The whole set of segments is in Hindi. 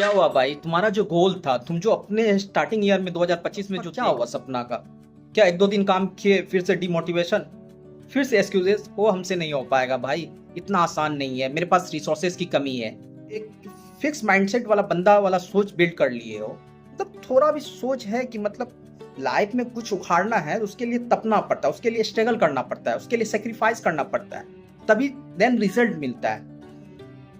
क्या हुआ भाई? तुम्हारा जो गोल था, तुम जो अपने स्टार्टिंग ईयर में 2025 में जो क्या हुआ सपना का? क्या एक दो दिन काम किए फिर से डिमोटिवेशन, फिर से एक्सक्यूजेस? वो हमसे नहीं हो पाएगा भाई, इतना आसान नहीं है, मेरे पास रिसोर्सेज की कमी है। एक फिक्स माइंडसेट वाला बंदा वाला सोच बिल्ड कर लिए हो, मतलब थोड़ा भी सोच है कि मतलब लाइफ में कुछ उखाड़ना है, उसके लिए तपना पड़ता है, उसके लिए स्ट्रगल करना पड़ता है, उसके लिए सेक्रीफाइस करना पड़ता है, तभी देन रिजल्ट मिलता है।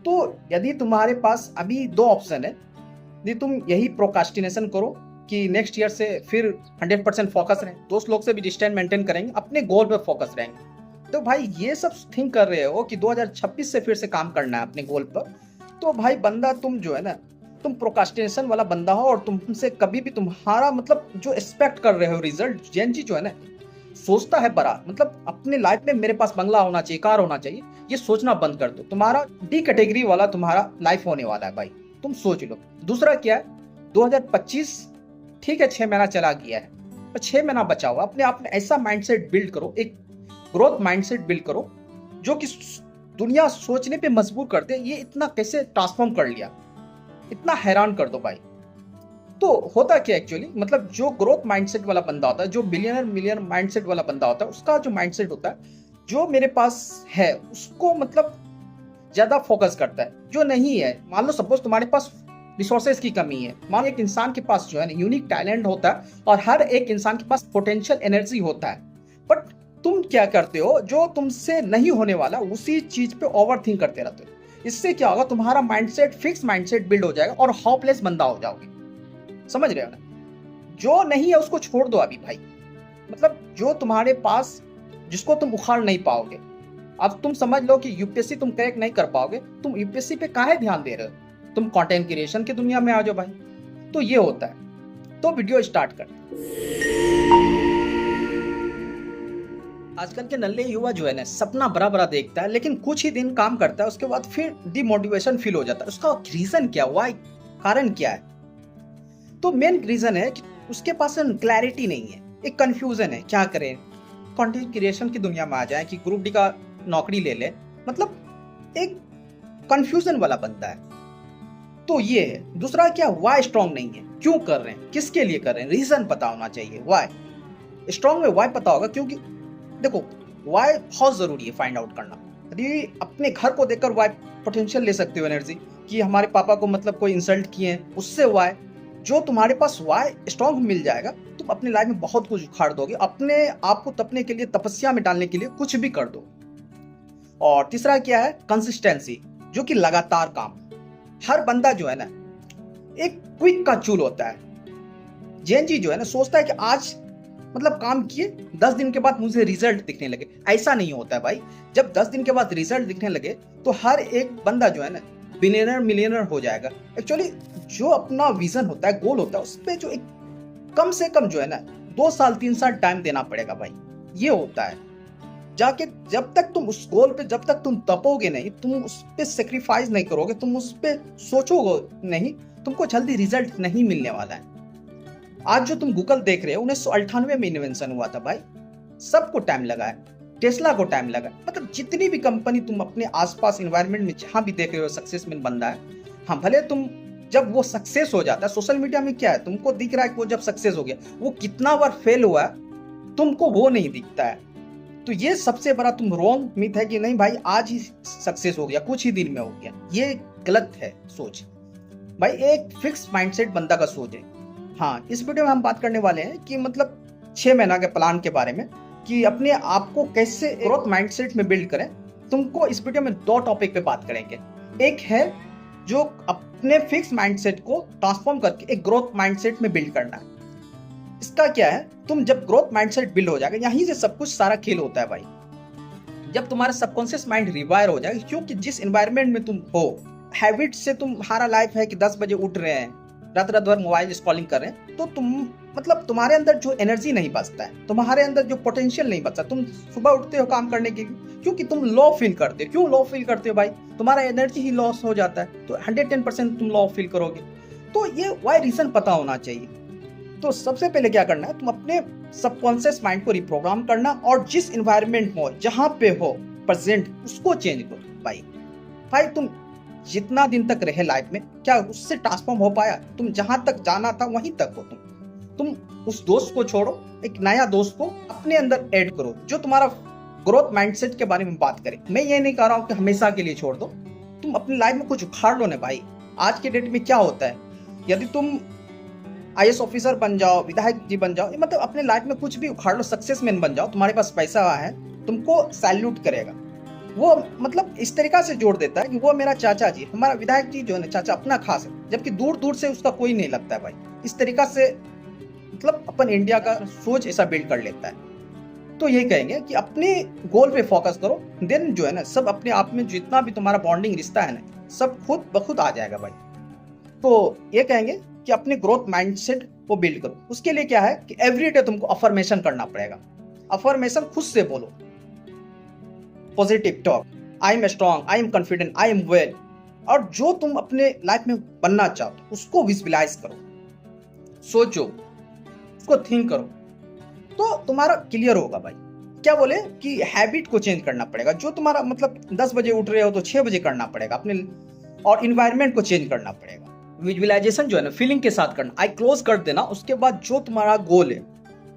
तो यदि तुम्हारे पास अभी दो ऑप्शन है, यदि तुम यही प्रोकास्टिनेशन करो कि नेक्स्ट ईयर से फिर 100% फोकस रहें, दोस्त लोग से भी डिस्टेंस मेंटेन करेंगे, अपने गोल पे फोकस रहेंगे, तो भाई ये सब थिंक कर रहे हो कि 2026 से फिर से काम करना है अपने गोल पर, तो भाई बंदा तुम जो है ना, तुम प्रोकास्टिनेशन वाला बंदा हो, और तुमसे कभी भी तुम्हारा मतलब जो एक्सपेक्ट कर रहे हो रिजल्ट, जेनजी जो है ना सोचता है बड़ा, मतलब अपने लाइफ में मेरे पास बंगला होना चाहिए, कार होना चाहिए, ये सोचना बंद कर दो। तुम्हारा डी कैटेगरी वाला तुम्हारा लाइफ होने वाला है भाई, तुम सोच लो। दूसरा क्या है, 2025 ठीक है 6 महीना चला गया है, पर 6 महीना बचा हुआ, अपने आप में ऐसा माइंडसेट बिल्ड करो, एक ग्रोथ माइंडसेट बिल्ड करो जो कि दुनिया सोचने पे मजबूर कर दे, ये इतना कैसे ट्रांसफॉर्म कर लिया, इतना हैरान कर दो भाई। तो होता क्या एक्चुअली, मतलब जो ग्रोथ माइंडसेट वाला बंदा होता है, जो बिलियनर मिलियनर माइंडसेट वाला बंदा होता है, उसका जो माइंडसेट होता है, जो मेरे पास है उसको मतलब ज्यादा फोकस करता है। जो नहीं है, मान लो सपोज तुम्हारे पास रिसोर्सेज की कमी है, मान लो एक इंसान के पास जो है ना यूनिक टैलेंट होता है, और हर एक इंसान के पास पोटेंशियल एनर्जी होता है, बट तुम क्या करते हो, जो तुमसे नहीं होने वाला उसी चीज पे ओवर थिंक करते रहते हो। इससे क्या होगा, तुम्हारा माइंडसेट फिक्स माइंडसेट बिल्ड हो जाएगा और होपलेस बंदा हो जाओगे। समझ रहे हो ना? जो नहीं है उसको छोड़ दो अभी भाई, मतलब जो तुम्हारे पास, जिसको तुम उखाड़ नहीं पाओगे। अब तुम समझ लो कि यूपीएससी तुम क्रैक नहीं कर पाओगे, तुम यूपीएससी पे काहे ध्यान दे रहे हो, तुम कंटेंट क्रिएशन की दुनिया में आ जाओ भाई। तो ये होता है। तो वीडियो स्टार्ट कर। आजकल के नल्ले युवा जो है ना, सपना बड़ा बड़ा देखता है, लेकिन कुछ ही दिन काम करता है, उसके बाद फिर डिमोटिवेशन फील हो जाता है। उसका रीजन क्या, वाई, कारण क्या है? तो मेन रीजन है कि उसके पास क्लैरिटी नहीं है, एक कंफ्यूजन है, क्या करें। कंटेंट क्रिएशन की दुनिया में आ जाए कि ग्रुप डी का नौकरी ले ले, मतलब एक कंफ्यूजन वाला बंदा है। तो ये है। दूसरा क्या, वाई स्ट्रांग नहीं है, क्यों कर रहे हैं, किसके लिए कर रहे हैं, रीजन पता होना चाहिए। वाई स्ट्रांग में वाई पता होगा, क्योंकि देखो वाई बहुत जरूरी है फाइंड आउट करना। यदि अपने घर को देखकर वाई पोटेंशियल ले सकते हो एनर्जी, कि हमारे पापा को मतलब कोई इंसल्ट किए हैं, उससे वाई, जो तुम्हारे पास वाई स्ट्रांग मिल जाएगा, तुम अपने लाइफ में बहुत कुछ उखाड़ दोगे, अपने आप को तपने के लिए, तपस्या में डालने के लिए कुछ भी कर दो। और तीसरा क्या है, कंसिस्टेंसी, जो कि लगातार काम। हर बंदा जो है ना एक क्विक का चूल होता है। जेनजी जो है ना सोचता है कि आज मतलब काम किए, 10 दिन के बाद मुझे रिजल्ट दिखने लगे। ऐसा नहीं होता है भाई। जब 10 दिन के बाद रिजल्ट दिखने लगे, तो हर एक बंदा जो है ना बिलियनर मिलियनर हो जाएगा। एक्चुअली जो अपना विजन होता है, गोल होता है, उस पर जो एक कम से कम जो है ना 2 साल 3 साल टाइम देना पड़ेगा भाई। ये होता है जाके, जब तक तुम उस गोल पे, जब तक तुम तपोगे नहीं, तुम उस पे सेक्रीफाइस नहीं करोगे, तुम उस पे सोचोगे नहीं, तुमको जल्दी रिजल्ट नहीं मिलने वाला है। आज जो तुम गूगल देख रहे हो, 1998 में इन्वेंशन हुआ था भाई, सबको टाइम लगा है। टेस्ला को टाइम लगा, मतलब जितनी भी कंपनी तुम अपने आसपास एनवायरनमेंट में जहां भी देख रहे हो सक्सेस में बंदा है, हाँ भले तुम, जब वो सक्सेस हो जाता है, सोशल मीडिया में क्या है, तुमको दिख रहा है कि वो जब सक्सेस हो गया, वो कितना बार फेल हुआ है, तुमको वो नहीं दिखता है। तो ये सबसे बड़ा तुम रॉन्ग मिथ है कि नहीं भाई आज ही सक्सेस हो गया, कुछ ही दिन में हो गया। ये गलत है सोच भाई। एक फिक्स माइंडसेट बंदा का सोच है। हाँ, इस वीडियो में हम बात करने वाले हैं कि मतलब 6 महीना के प्लान के बारे में, कि अपने आप को कैसे ग्रोथ माइंडसेट में बिल्ड करें। तुमको इस वीडियो में 2 टॉपिक पे बात करेंगे। एक है जो अपने फिक्स माइंडसेट को ट्रांसफॉर्म करके एक ग्रोथ माइंडसेट में बिल्ड करना है। इसका क्या है, तुम जब ग्रोथ माइंडसेट बिल्ड हो जाएगा, यहीं से सब कुछ सारा खेल होता है भाई। जब तुम्हारा सबकॉन्शियस माइंड रिवायर हो जाएगा, क्योंकि जिस एनवायरनमेंट में तुम हो, हैबिट से तुम्हारा लाइफ है कि 10 बजे उठ रहे हैं, रात रात भर मोबाइल स्क्रॉलिंग कर रहे हैं, तो तुम मतलब तुम्हारे अंदर जो एनर्जी नहीं बचता है, तुम्हारे अंदर जो पोटेंशियल नहीं बचता। तुम सुबह उठते हो काम करने के लिए, क्योंकि तुम लो फील करते हो। क्यों लो फील करते हो भाई? तुम्हारा एनर्जी ही लॉस हो जाता है, तो 110% तुम लो फील करोगे। तो ये वाई रीजन पता होना चाहिए। तो सबसे पहले क्या करना है, तुम अपने सबकॉन्शियस माइंड को रिप्रोग्राम करना, और जिस एनवायरनमेंट में हो, जहां पे हो प्रेजेंट, उसको चेंज करो भाई। तुम जितना दिन तक रहे लाइफ में, क्या उससे ट्रांसफॉर्म हो पाया? तुम जहां तक जाना था वहीं तक हो। तुम उस दोस्त को छोड़ो, एक नया दोस्त को अपने अंदर ऐड करो जो तुम्हारा ग्रोथ माइंडसेट के बारे में बात करे। मैं ये नहीं कह रहा हूं कि हमेशा के लिए छोड़ दो, तुम अपनी लाइफ में कुछ उखाड़ लो ना भाई। आज के डेट में क्या होता है, यदि तुम आईएएस ऑफिसर बन जाओ, विधायक जी बन जाओ, मतलब अपने लाइफ में कुछ भी उखाड़ लो, सक्सेस मैन बन जाओ, तुम्हारे पास पैसा है, तुमको सैल्यूट करेगा वो। मतलब इस तरीका से जोड़ देता है कि वो मेरा चाचा जी, हमारा विधायक जी जो है ना, चाचा अपना खास है, जबकि दूर दूर से उसका कोई नहीं लगता है भाई। इस तरीका से मतलब अपन इंडिया का सोच ऐसा बिल्ड कर लेता है। तो यही कहेंगे कि अपने गोल पे फोकस करो, देन जो है ना सब अपने आप में जितना भी तुम्हारा बॉन्डिंग रिश्ता है ना, सब खुद ब खुद आ जाएगा भाई। तो ये कहेंगे कि अपने ग्रोथ माइंडसेट को बिल्ड करो। उसके लिए क्या है कि एवरीडे तुमको अफर्मेशन करना पड़ेगा। अफर्मेशन खुद से बोलो, positive talk, I am strong, I am confident, I am well. और जो तुम अपने लाइफ में बनना चाहते उसको विजुअलाइज करो, सोचो, उसको थिंक करो, तो तुम्हारा क्लियर होगा भाई। क्या बोले कि हैबिट को चेंज करना पड़ेगा। जो तुम्हारा मतलब 10 बजे उठ रहे हो तो 6 बजे करना पड़ेगा अपने, और इन्वायरमेंट को चेंज करना पड़ेगा। विजुअलाइजेशन जो है ना फीलिंग के साथ करना, आई क्लोज कर देना। उसके बाद जो तुम्हारा गोल है,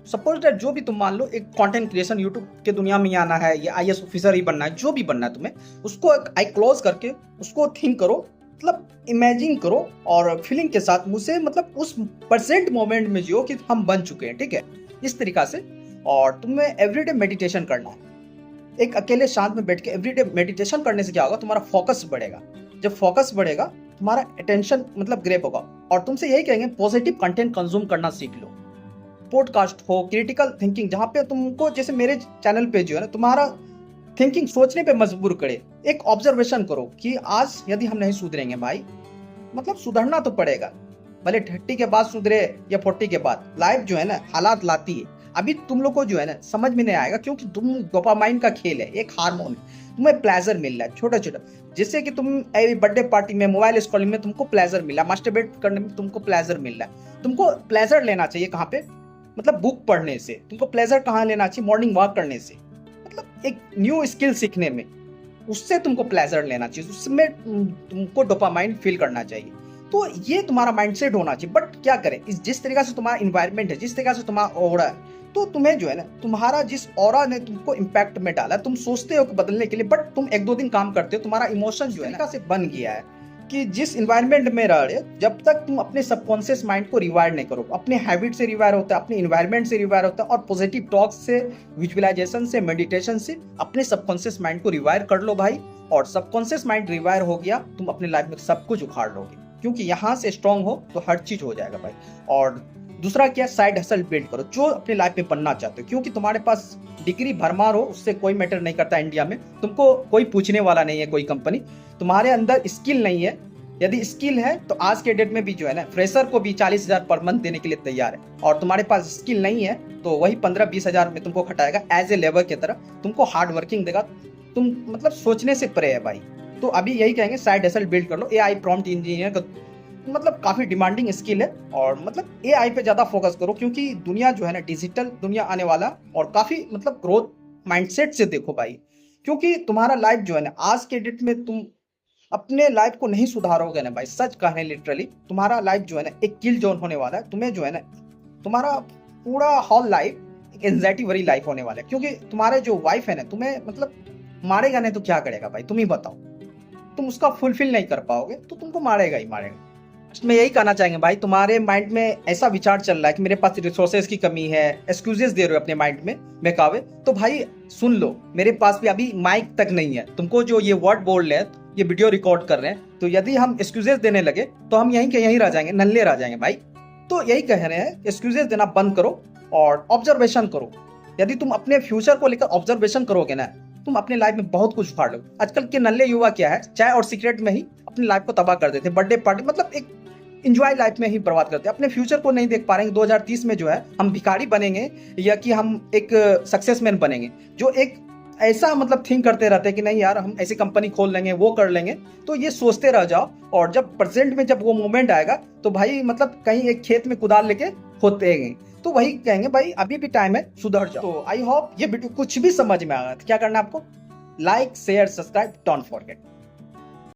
सपोज दैट जो भी तुम मान लो एक कंटेंट क्रिएशन यूट्यूब के दुनिया में आना है या आईएएस ऑफिसर ही बनना है, जो भी बनना है तुम्हें, उसको आई क्लोज करके उसको थिंक करो, मतलब इमेजिन करो और फीलिंग के साथ मुझसे मतलब उस प्रेजेंट मोमेंट में जियो कि हम बन चुके हैं, ठीक है, इस तरीका से। और तुम्हें एवरीडे मेडिटेशन करना है। एक अकेले शांत में बैठ के एवरीडे मेडिटेशन करने से क्या होगा, तुम्हारा फोकस बढ़ेगा। जब फोकस बढ़ेगा तुम्हारा अटेंशन मतलब ग्रैब होगा। और तुमसे यही कहेंगे पॉजिटिव कंटेंट कंज्यूम करना सीख लो। पॉडकास्ट हो, क्रिटिकल थिंकिंग, जहाँ पे तुमको जैसे मेरे चैनल पे जो है ना तुम्हारा थिंकिंग सोचने पे मजबूर करे। एक ऑब्जर्वेशन करो कि आज यदि हम नहीं सुधरेंगे भाई, मतलब सुधरना तो पड़ेगा, भले 30 के बाद सुधरे या 40 के बाद, लाइफ जो है ना हालात लाती है। अभी तुम लोग को जो है ना समझ में नहीं आएगा, क्योंकि तुम डोपामाइन का खेल है, एक हार्मोन है, तुम्हें प्लेजर मिल रहा है छोटा छोटा। जैसे कि तुम बर्थडे पार्टी में, मोबाइल स्क्रॉलिंग में तुमको प्लेजर मिला, मास्टरबेट करने में तुमको प्लेजर मिल रहा है। तुमको प्लेजर लेना चाहिए कहाँ पे, मतलब बुक पढ़ने से। तुमको प्लेजर कहाँ लेना चाहिए, मॉर्निंग वॉक करने से, मतलब एक न्यू स्किल सीखने में, उससे तुमको प्लेजर लेना चाहिए, उसमें तुमको डोपामाइन फील करना चाहिए। तो ये तुम्हारा माइंडसेट होना चाहिए। बट क्या करें, इस जिस तरीका से तुम्हारा इन्वायरमेंट है, जिस तरीका से तुम्हारा ऑरा है, तो तुम्हें जो है ना तुम्हारा जिस ऑरा ने तुमको इम्पैक्ट में डाला, तुम सोचते हो कि बदलने के लिए, बट तुम 1-2 दिन काम करते हो, तुम्हारा इमोशन जो है ना से बन गया है कि जिस इन्वायरमेंट में रह रहे, जब तक तुम अपने सबकॉन्शियस माइंड को रिवायर नहीं करो। अपने हैबिट से रिवायर होता है, अपने इन्वायरमेंट से रिवायर होता है, और पॉजिटिव टॉक से, विजुअलाइजेशन से, मेडिटेशन से अपने सबकॉन्शियस माइंड को रिवायर कर लो भाई। और सबकॉन्शियस माइंड रिवायर हो गया, तुम अपने लाइफ में सब कुछ उखाड़ लोगे, क्योंकि यहाँ से स्ट्रांग हो तो हर चीज हो जाएगा भाई। और दूसरा क्या, साइड हसल बिल्ड करो जो अपने लाइफ में बनना चाहते हो, क्योंकि तुम्हारे पास डिग्री भरमार हो उससे कोई मैटर नहीं करता। इंडिया में तुमको कोई पूछने वाला नहीं है, कोई कंपनी। तुम्हारे अंदर स्किल नहीं है, यदि स्किल है तो आज के डेट में भी जो है ना फ्रेशर को भी 40,000 पर मंथ देने के लिए तैयार है। और तुम्हारे पास स्किल नहीं है तो वही 15-20 हजार में तुमको खटाएगा एज ए लेबर की तरह, तुमको हार्ड वर्किंग देगा। तुम मतलब सोचने से परे है भाई। तो अभी यही कहेंगे साइड हसल बिल्ड कर लो। एआई प्रॉम्प्ट इंजीनियर का मतलब काफी डिमांडिंग स्किल है, और मतलब एआई पे ज्यादा फोकस करो, क्योंकि दुनिया जो है ना डिजिटल दुनिया आने वाला, और काफी मतलब ग्रोथ माइंडसेट से देखो भाई। क्योंकि तुम्हारा लाइफ जो है ना आज के डेट में तुम अपने लाइफ को नहीं सुधारोगे ना भाई, सच कहने लिटरली तुम्हारा लाइफ जो है ना एक किल जोन होने वाला है। तुम्हें जो है ना तुम्हारा पूरा होल लाइफ एक एंजाइटी भरी लाइफ होने वाला है, क्योंकि तुम्हारे जो वाइफ है ना तुम्हें मतलब मारेगा नहीं तो क्या करेगा भाई, तुम ही बताओ। तुम उसका फुलफिल नहीं कर पाओगे तो तुमको मारेगा ही मारेगा। मैं यही कहना चाहेंगे भाई, तुम्हारे माइंड में ऐसा विचार चल रहा है कि मेरे पास रिसोर्सेज की कमी है, एक्सक्यूजेस दे रहे हो अपने माइंड में बहकावे, तो भाई सुन लो, मेरे पास भी अभी माइक तक नहीं है। तुमको जो ये वर्ड बोल रहे हैं, ये वीडियो रिकॉर्ड कर रहे हैं, तो यदि हम एक्सक्यूजेस देने लगे तो हम यहीं के यहीं रह जाएंगे, नल्ले रह जाएंगे भाई। तो यही कह रहे हैं, एक्सक्यूजेस देना बंद करो और ऑब्जर्वेशन करो। यदि तुम अपने फ्यूचर को लेकर ऑब्जर्वेशन करोगे ना, तुम अपने लाइफ में बहुत कुछ उखाड़ लो। आजकल के नल्ले युवा क्या है, चाय और सिगरेट में ही अपनी लाइफ को तबाह कर देते हैं, बर्थडे पार्टी मतलब एक इंजॉय लाइफ में ही बर्बाद करते हैं। अपने फ्यूचर को नहीं देख पा रहे हैं 2030 में जो है हम भिखारी बनेंगे या कि हम एक सक्सेसमैन बनेंगे, जो एक ऐसा मतलब थिंक करते रहते हैं कि नहीं यार हम ऐसी कंपनी खोल लेंगे, वो कर लेंगे। तो ये सोचते रह जाओ, और जब प्रेजेंट में जब वो मोमेंट आएगा तो भाई मतलब कहीं एक खेत में कुदाल लेके होते हैं, तो वही कहेंगे भाई अभी भी टाइम है, सुधर जाओ। तो आई होप ये वीडियो कुछ भी समझ में आ गया। क्या करना है आपको, like share subscribe, don't forget.